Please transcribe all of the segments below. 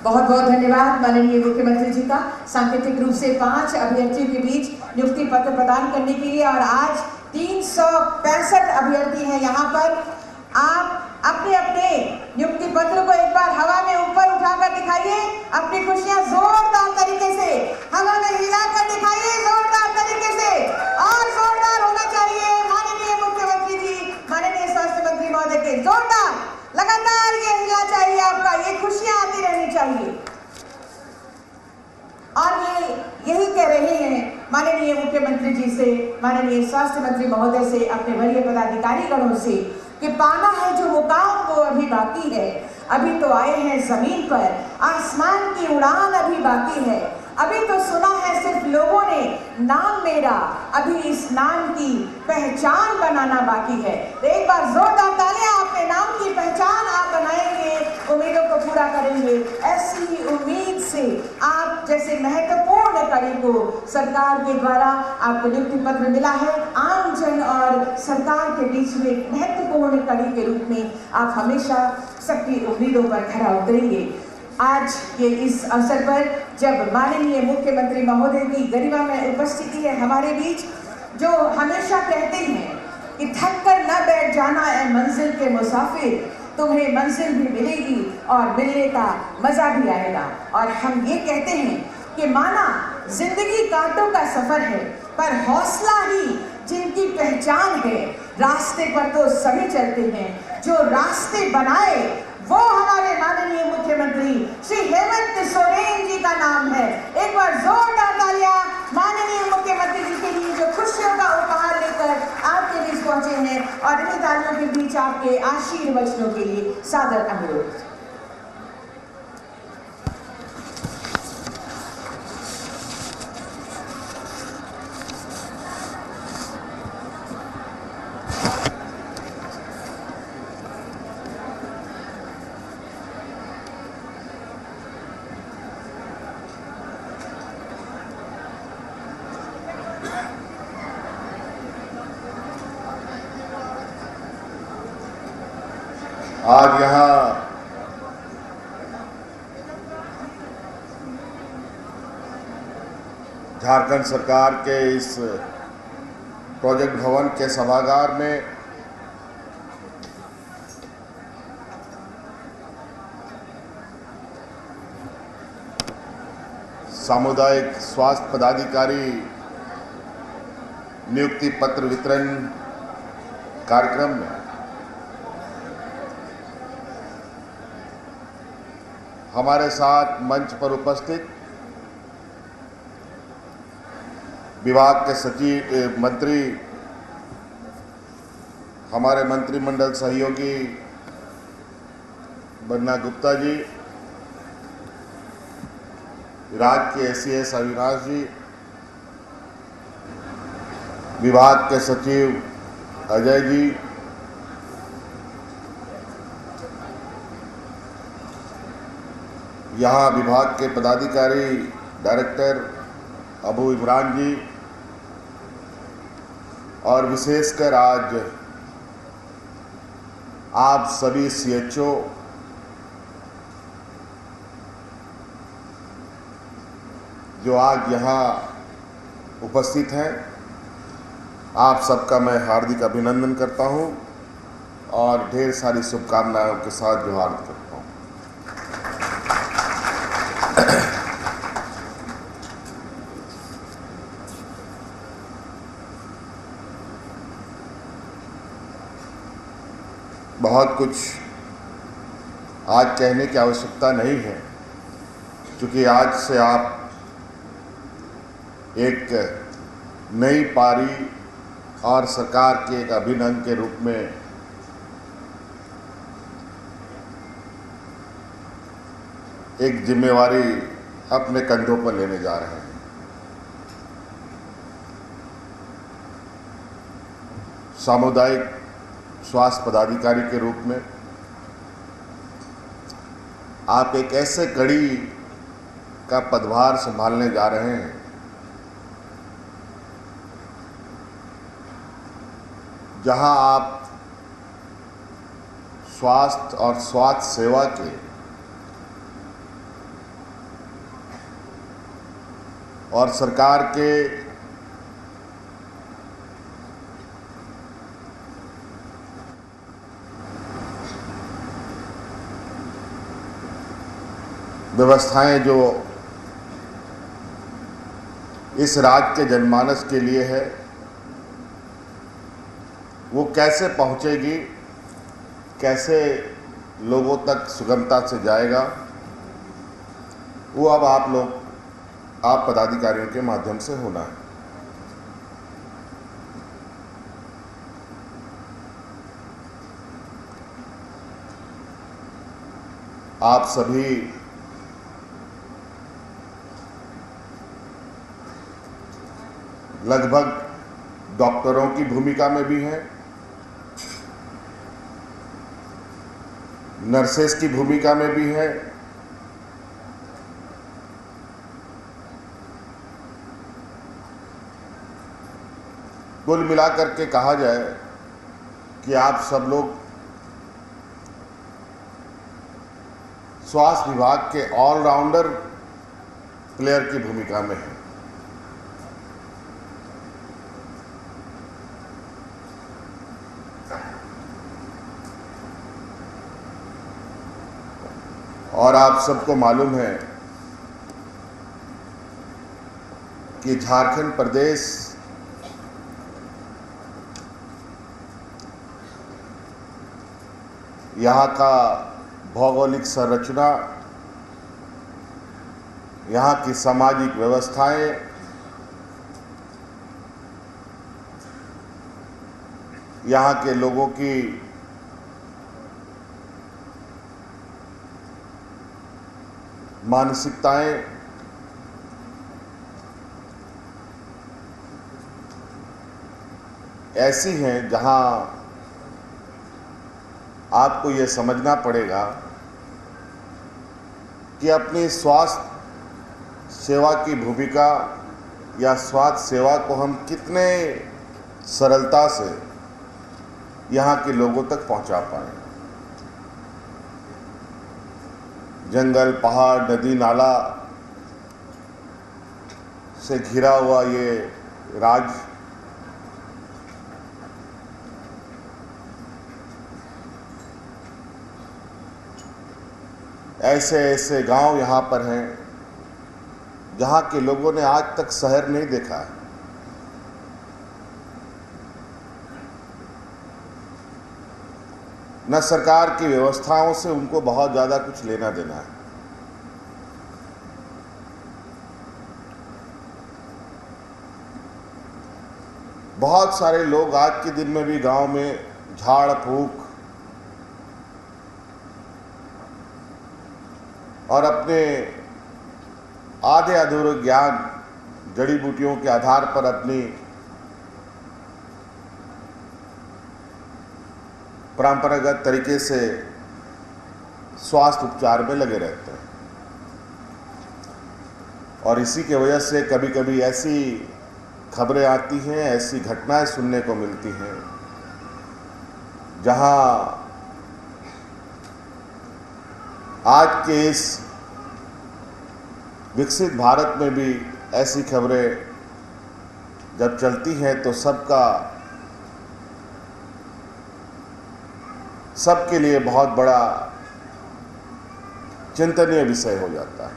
बहुत बहुत धन्यवाद माननीय मुख्यमंत्री जी का सांकेतिक रूप से 5 अभ्यर्थियों के बीच नियुक्ति पत्र प्रदान करने के लिए। और आज 365 अभ्यर्थी हैं यहाँ पर। आप अपने अपने नियुक्ति पत्र को एक बार हवा में ऊपर उठाकर दिखाइए, अपनी खुशियां जोरदार तरीके से हवा में हिलाकर दिखाइए, जोरदार तरीके से, और जोरदार होना चाहिए माननीय मुख्यमंत्री जी, माननीय स्वास्थ्य मंत्री महोदय के जोरदार लगातार ये हिलना चाहिए आपका, ये खुशियां आती रहनी चाहिए। और ये यही कह रहे हैं माननीय मुख्यमंत्री जी से, माननीय स्वास्थ्य मंत्री महोदय से, अपने वरीय पदाधिकारी गणों से कि पाना है जो मुकाम वो अभी बाकी है। अभी तो आए हैं जमीन पर, आसमान की उड़ान अभी बाकी है। अभी तो सुना है सिर्फ लोगों ने नाम मेरा, अभी इस नाम की पहचान बनाना बाकी है। तो एक बार जोरदार तालियां, अपने नाम की पहचान आप बनाएंगे, उम्मीदों को पूरा करेंगे। ऐसी ही उम्मीद से आप जैसे महत्वपूर्ण कड़ी को सरकार के द्वारा आपको नियुक्ति पत्र मिला है, आम जन और सरकार के बीच में महत्वपूर्ण कड़ी के रूप में आप हमेशा सबकी उम्मीदों पर खरा उतरेंगे। आज के इस अवसर पर जब माननीय मुख्यमंत्री महोदय की गरिमा में उपस्थिति है हमारे बीच, जो हमेशा कहते हैं कि थक कर न बैठ जाना है मंजिल के मुसाफिर, तुम्हें मंजिल भी मिलेगी और मिलने का मजा भी आएगा। और हम ये कहते हैं कि माना जिंदगी कांटों का सफर है, पर हौसला ही जिनकी पहचान है। रास्ते पर तो सभी चलते हैं, जो रास्ते बनाए वो हमारे माननीय मुख्यमंत्री श्री हेमंत सोरेन जी का नाम है। एक बार जोरदार तालियां माननीय मुख्यमंत्री जी के लिए, जो खुशियों का उपहार लेकर आपके बीच पहुंचे हैं। और इन्हीं तालियों के बीच आपके आशीर्वचनों के लिए सादर अनुरोध। आज यहाँ झारखंड सरकार के इस प्रोजेक्ट भवन के सभागार में सामुदायिक स्वास्थ्य पदाधिकारी नियुक्ति पत्र वितरण कार्यक्रम में हमारे साथ मंच पर उपस्थित विभाग के सचिव मंत्री, हमारे मंत्रिमंडल सहयोगी बन्ना गुप्ता जी, राज्य के एसीएस अविनाश जी, विभाग के सचिव अजय जी, यहाँ विभाग के पदाधिकारी डायरेक्टर अबू इमरान जी, और विशेषकर आज आप सभी सीएचओ, जो आज यहाँ उपस्थित हैं, आप सबका मैं हार्दिक अभिनंदन करता हूँ और ढेर सारी शुभकामनाओं के साथ जोहार करता हूँ। बहुत कुछ आज कहने की आवश्यकता नहीं है, क्योंकि आज से आप एक नई पारी और सरकार के एक अभिन्न अंग के रूप में एक जिम्मेवारी अपने कंधों पर लेने जा रहे हैं। सामुदायिक स्वास्थ्य पदाधिकारी के रूप में आप एक ऐसे कड़ी का पदभार संभालने जा रहे हैं जहां आप स्वास्थ्य और स्वास्थ्य सेवा के और सरकार के व्यवस्थाएं जो इस राज्य के जनमानस के लिए है, वो कैसे पहुंचेगी, कैसे लोगों तक सुगमता से जाएगा, वो अब आप पदाधिकारियों के माध्यम से होना है। आप सभी लगभग डॉक्टरों की भूमिका में भी हैं, नर्सेस की भूमिका में भी हैं, कुल मिलाकर के कहा जाए कि आप सब लोग स्वास्थ्य विभाग के ऑलराउंडर प्लेयर की भूमिका में हैं। और आप सबको मालूम है कि झारखंड प्रदेश यहाँ का भौगोलिक संरचना, यहाँ की सामाजिक व्यवस्थाएं, यहाँ के लोगों की मानसिकताएं, ऐसी हैं जहां आपको ये समझना पड़ेगा कि अपनी स्वास्थ्य सेवा की भूमिका या स्वास्थ्य सेवा को हम कितने सरलता से यहाँ के लोगों तक पहुँचा पाएं। जंगल, पहाड़, नदी, नाला से घिरा हुआ ये राज्य ऐसे ऐसे गांव यहाँ पर हैं जहाँ के लोगों ने आज तक शहर नहीं देखा है। न सरकार की व्यवस्थाओं से उनको बहुत ज़्यादा कुछ लेना देना है। बहुत सारे लोग आज के दिन में भी गांव में झाड़ फूक और अपने आधे अधूरे ज्ञान, जड़ी बूटियों के आधार पर अपनी परंपरागत तरीके से स्वास्थ्य उपचार में लगे रहते हैं। और इसी के वजह से कभी कभी ऐसी खबरें आती हैं, ऐसी घटनाएं सुनने को मिलती हैं जहां आज के इस विकसित भारत में भी ऐसी खबरें जब चलती हैं तो सबके लिए बहुत बड़ा चिंतनीय विषय हो जाता है,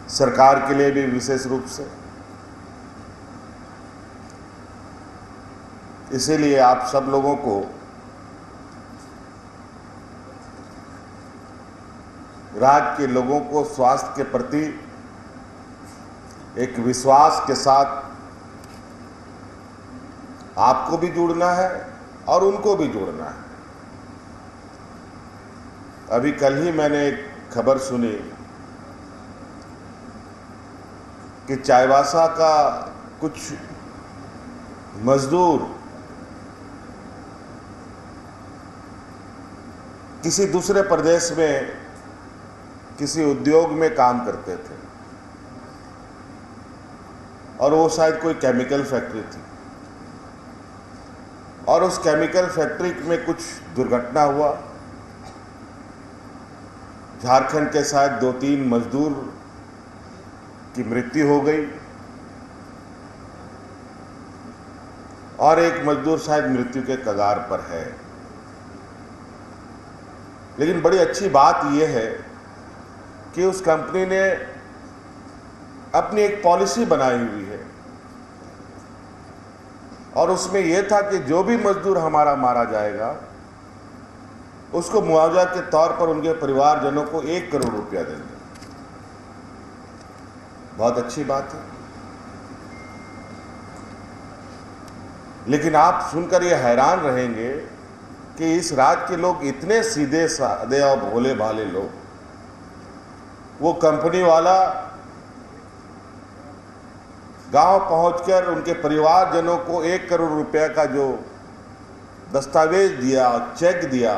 सरकार के लिए भी विशेष रूप से। इसीलिए आप सब लोगों को राज्य के लोगों को स्वास्थ्य के प्रति एक विश्वास के साथ आपको भी जुड़ना है और उनको भी जुड़ना है। अभी कल ही मैंने एक खबर सुनी कि चाईबासा का कुछ मजदूर किसी दूसरे प्रदेश में किसी उद्योग में काम करते थे और वो शायद कोई केमिकल फैक्ट्री थी और उस केमिकल फैक्ट्री में कुछ दुर्घटना हुआ। झारखंड के शायद 2-3 मजदूर की मृत्यु हो गई और एक मजदूर शायद मृत्यु के कगार पर है। लेकिन बड़ी अच्छी बात यह है कि उस कंपनी ने अपनी एक पॉलिसी बनाई हुई है और उसमें यह था कि जो भी मजदूर हमारा मारा जाएगा उसको मुआवजा के तौर पर उनके परिवारजनों को 1 करोड़ रुपया देंगे। बहुत अच्छी बात है। लेकिन आप सुनकर ये हैरान रहेंगे कि इस राज्य के लोग इतने सीधे साधे और भोले भाले लोग, वो कंपनी वाला गांव पहुंचकर उनके परिवारजनों को 1 करोड़ रुपया का जो दस्तावेज दिया, चेक दिया,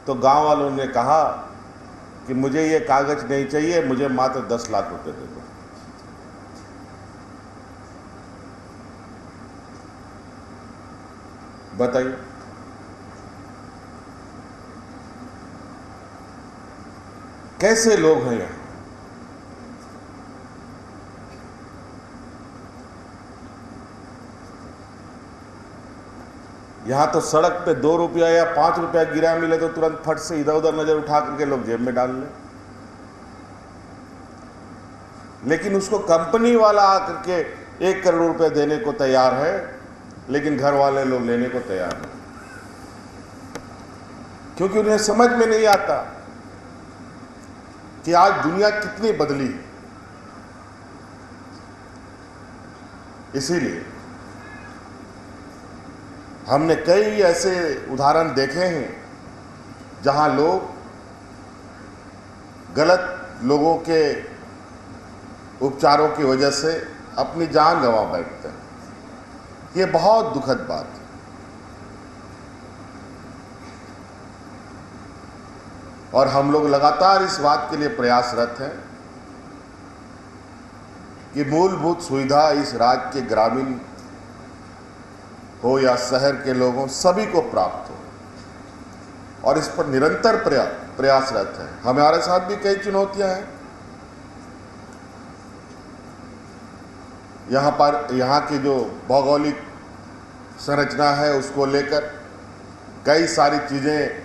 तो गांव वालों ने कहा कि मुझे ये कागज नहीं चाहिए, मुझे मात्र 10 लाख रुपए दे दो। बताइए, कैसे लोग हैं यहाँ? यहाँ तो सड़क पे 2 रुपया या 5 रुपया गिरा मिले तो तुरंत फट से इधर उधर नजर उठा करके लोग जेब में डाल लें। लेकिन उसको कंपनी वाला आकर के 1 करोड़ रुपए देने को तैयार है, लेकिन घर वाले लोग लेने को तैयार नहीं, क्योंकि उन्हें समझ में नहीं आता कि आज दुनिया कितनी बदली है। इसीलिए हमने कई ऐसे उदाहरण देखे हैं जहां लोग गलत लोगों के उपचारों की वजह से अपनी जान गंवा बैठते हैं। ये बहुत दुखद बात है। और हम लोग लगातार इस बात के लिए प्रयासरत हैं कि मूलभूत सुविधा इस राज्य के ग्रामीण हो या शहर के लोगों सभी को प्राप्त हो, और इस पर निरंतर प्रयासरत है। हमारे साथ भी कई चुनौतियां हैं। यहाँ की जो भौगोलिक संरचना है उसको लेकर कई सारी चीज़ें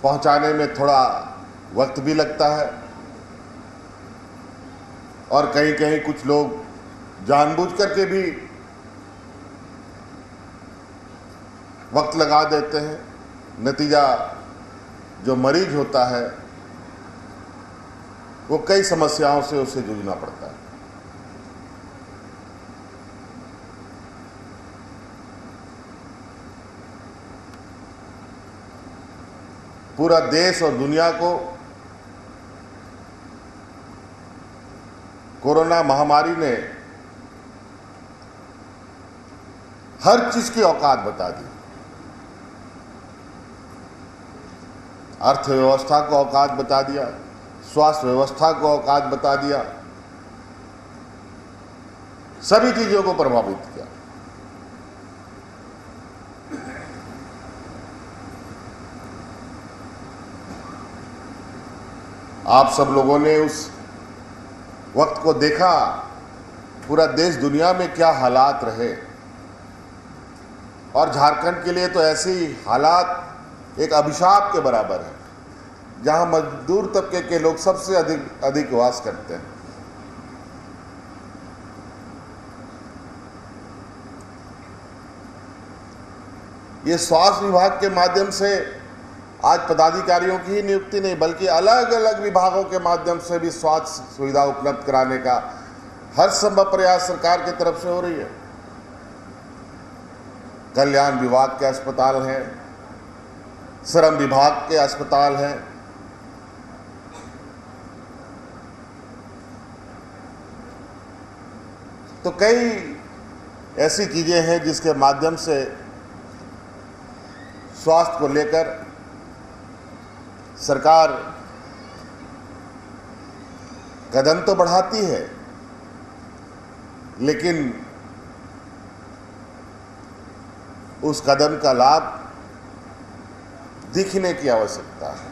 पहुंचाने में थोड़ा वक्त भी लगता है, और कहीं कहीं कुछ लोग जानबूझ करके भी वक्त लगा देते हैं। नतीजा जो मरीज होता है वो कई समस्याओं से उसे जूझना पड़ता है। पूरा देश और दुनिया को कोरोना महामारी ने हर चीज की औकात बता दी। अर्थव्यवस्था को औकात बता दिया, स्वास्थ्य व्यवस्था को औकात बता दिया, सभी चीजों को प्रभावित किया। आप सब लोगों ने उस वक्त को देखा, पूरा देश दुनिया में क्या हालात रहे, और झारखंड के लिए तो ऐसी हालात एक अभिशाप के बराबर है, जहां मजदूर तबके के लोग सबसे अधिक वास करते हैं। ये स्वास्थ्य विभाग के माध्यम से आज पदाधिकारियों की ही नियुक्ति नहीं, बल्कि अलग अलग विभागों के माध्यम से भी स्वास्थ्य सुविधा उपलब्ध कराने का हर संभव प्रयास सरकार की तरफ से हो रही है। कल्याण विभाग के अस्पताल हैं, श्रम विभाग के अस्पताल हैं, तो कई ऐसी चीजें हैं जिसके माध्यम से स्वास्थ्य को लेकर सरकार कदम तो बढ़ाती है, लेकिन उस कदम का लाभ दिखने की आवश्यकता है।